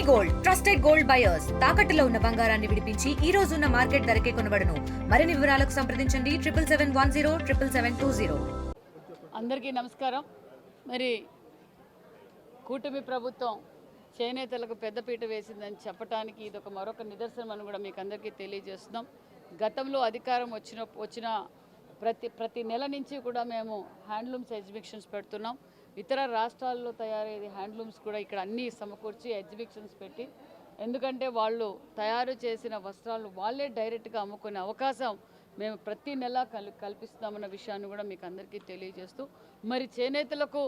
Gold trusted gold buyers తాకట్టులో ఉన్న బంగారాన్ని విడిపించి ఈ రోజు ఉన్న మార్కెట్ ధరకే కొనబడును. మరిన్ని వివరాలకు సంప్రదించండి 7771077720. అందరికీ నమస్కారం. మరి కూటమి ప్రభుత్వం చేనేతలకు పెద్దపీట వేసిందని చెప్పడానికి ఇదొక మరొక నిదర్శనం అని కూడా మీకు అందరికీ తెలియజేస్తున్నాం. గతంలో అధికారం వచ్చిన ప్రతి నెల నుంచి కూడా మేము హ్యాండ్లూమ్స్ ఎగ్జిబిషన్స్ పెడుతున్నాం. ఇతర రాష్ట్రాల్లో తయారయ్యే హ్యాండ్లూమ్స్ కూడా ఇక్కడ అన్నీ సమకూర్చి ఎగ్జిబిషన్స్ పెట్టి, ఎందుకంటే వాళ్ళు తయారు చేసిన వస్త్రాలు వాళ్ళే డైరెక్ట్గా అమ్ముకునే అవకాశం మేము ప్రతి నెల కల్పిస్తామన్న విషయాన్ని కూడా మీకు అందరికీ తెలియజేస్తూ, మరి చేనేతలకు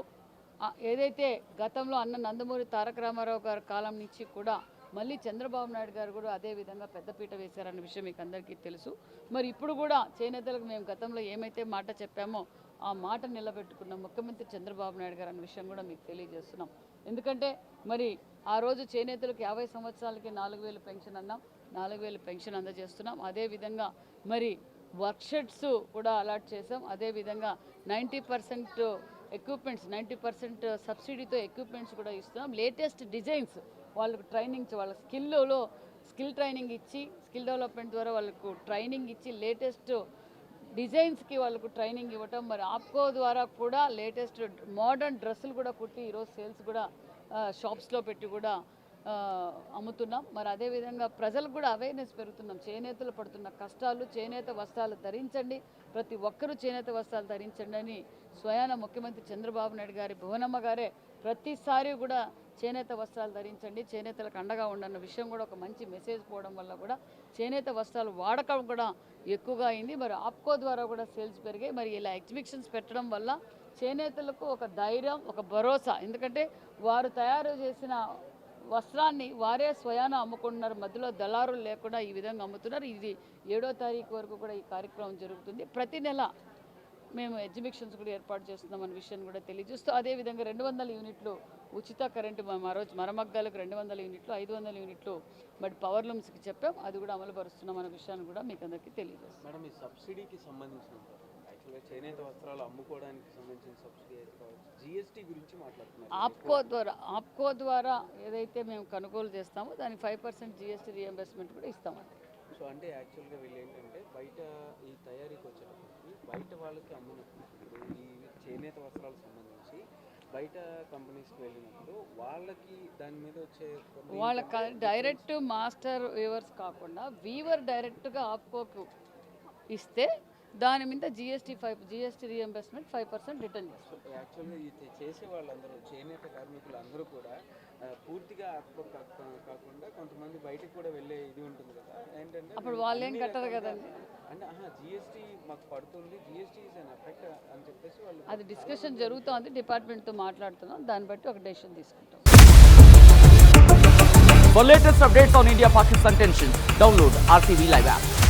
ఏదైతే గతంలో అన్న నందమూరి తారక రామారావు గారి కాలం నుంచి కూడా మళ్ళీ చంద్రబాబు నాయుడు గారు కూడా అదే విధంగా పెద్దపీట వేశారన్న విషయం మీకు అందరికీ తెలుసు. మరి ఇప్పుడు కూడా చేనేతలకు మేము గతంలో ఏమైతే మాట చెప్పామో ఆ మాట నిలబెట్టుకున్న ముఖ్యమంత్రి చంద్రబాబు నాయుడు గారు అన్న విషయం కూడా మీకు తెలియజేస్తున్నాం. ఎందుకంటే మరి ఆ రోజు చేనేతలకు 50 సంవత్సరాలకి 4000 పెన్షన్ అన్నాం, 4000 పెన్షన్ అందజేస్తున్నాం. అదేవిధంగా మరి వర్క్షెట్స్ కూడా అలాట్ చేసాం. అదేవిధంగా 90% ఎక్విప్మెంట్స్ 90% సబ్సిడీతో ఎక్విప్మెంట్స్ కూడా ఇస్తున్నాం. లేటెస్ట్ డిజైన్స్ వాళ్ళకు ట్రైనింగ్, వాళ్ళ స్కిల్ ట్రైనింగ్ ఇచ్చి, స్కిల్ డెవలప్మెంట్ ద్వారా వాళ్ళకు ట్రైనింగ్ ఇచ్చి లేటెస్ట్ డిజైన్స్కి వాళ్ళకు ట్రైనింగ్ ఇవ్వటం. మరి ఆప్కో ద్వారా కూడా లేటెస్ట్ మోడర్న్ డ్రెస్సులు కూడా కుట్టి ఈరోజు సేల్స్ కూడా షాప్స్లో పెట్టి కూడా అమ్ముతున్నాం. మరి అదేవిధంగా ప్రజలకు కూడా అవేర్నెస్ పెరుగుతున్నాం. చేనేతలు పడుతున్న కష్టాలు, చేనేత వస్త్రాలు ధరించండి, ప్రతి ఒక్కరూ చేనేత వస్త్రాలు ధరించండి అని స్వయాన ముఖ్యమంత్రి చంద్రబాబు నాయుడు గారి భువనమ్మ గారే ప్రతిసారి కూడా చేనేత వస్త్రాలు ధరించండి, చేనేతలకు అండగా ఉండన్న విషయం కూడా ఒక మంచి మెసేజ్ పోవడం వల్ల కూడా చేనేత వస్త్రాలు వాడకం కూడా ఎక్కువగా అయింది. మరి ఆప్కో ద్వారా కూడా సేల్స్ పెరిగాయి. మరి ఇలా ఎగ్జిబిషన్స్ పెట్టడం వల్ల చేనేతలకు ఒక ధైర్యం, ఒక భరోసా. ఎందుకంటే వారు తయారు చేసిన వస్త్రాన్ని వారే స్వయాన అమ్ముకుంటున్నారు, మధ్యలో దళారులు లేకుండా ఈ విధంగా అమ్ముతున్నారు. ఇది 7వ తారీఖు వరకు కూడా ఈ కార్యక్రమం జరుగుతుంది. ప్రతి నెల మేము ఎగ్జిబిషన్స్ కూడా ఏర్పాటు చేస్తున్నాం అనే విషయాన్ని కూడా తెలియజేస్తూ, అదేవిధంగా 200 యూనిట్లు ఉచిత కరెంటు రోజు మరమగ్గాలకు 200 యూనిట్లు, 500 యూనిట్లు మరి పవర్ లూమ్స్కి చెప్పాం. అది కూడా అమలు పరుస్తున్నాం అనే విషయాన్ని కూడా మీకు అందరికీ తెలియజేస్తాం. మేడం, ఈ సబ్సిడీకి సంబంధించిన యాక్చువల్గా చేనేత వస్త్రాలు అమ్ముకోవడానికి సంబంధించిన సబ్సిడీ అయితే కావచ్చు, జిఎస్టీ గురించి మాట్లాడుతున్నారు. ఆప్కో ద్వారా ఏదైతే మేము కొనుగోలు చేస్తామో దానికి 5% జిఎస్టీ రియంబర్స్మెంట్ కూడా ఇస్తామండి. సో అంటే యాక్చువల్గా వీళ్ళు ఏంటంటే బయట ఈ తయారీకి వచ్చేటప్పటికి బయట వాళ్ళకి అమ్మినప్పుడు ఈ చేనేత వస్త్రాలకు సంబంధించి బయట కంపెనీస్కి వెళ్ళినప్పుడు వాళ్ళకి దాని మీద వచ్చే వాళ్ళ డైరెక్ట్ మాస్టర్ వీవర్స్ కాకుండా వీవర్ డైరెక్ట్గా ఆప్కోకు ఇస్తే దాని మీద జిఎస్టీ రియంబర్స్మెంట్ 5% రిటర్న్ చేస్తారు. యాక్చువల్గా ఈ చేసే వాళ్ళందరూ చేనేత కార్మికులు అందరూ కూడా పూర్తిగా ఆప్కో కాకుండా కొంతమంది బయటకు కూడా వెళ్ళే ఇది ఉంటుంది కదా, ఏంటంటే అప్పుడు వాళ్ళు ఏం కట్టరు కదండి. అంటే జిఎస్టీ మాకు పడుతుంది, జిఎస్టీ ఇస్ అన్ ఎఫెక్ట్ అని చెప్పేసి వాళ్ళు అది డిస్కషన్ జరుగుతుంది, డిపార్ట్మెంట్తో మాట్లాడుతున్నాం, దాన్ని బట్టి ఒక డెసిషన్ తీసుకుంటాం. For latest updates on India-Pakistan tensions, download RTV Live app.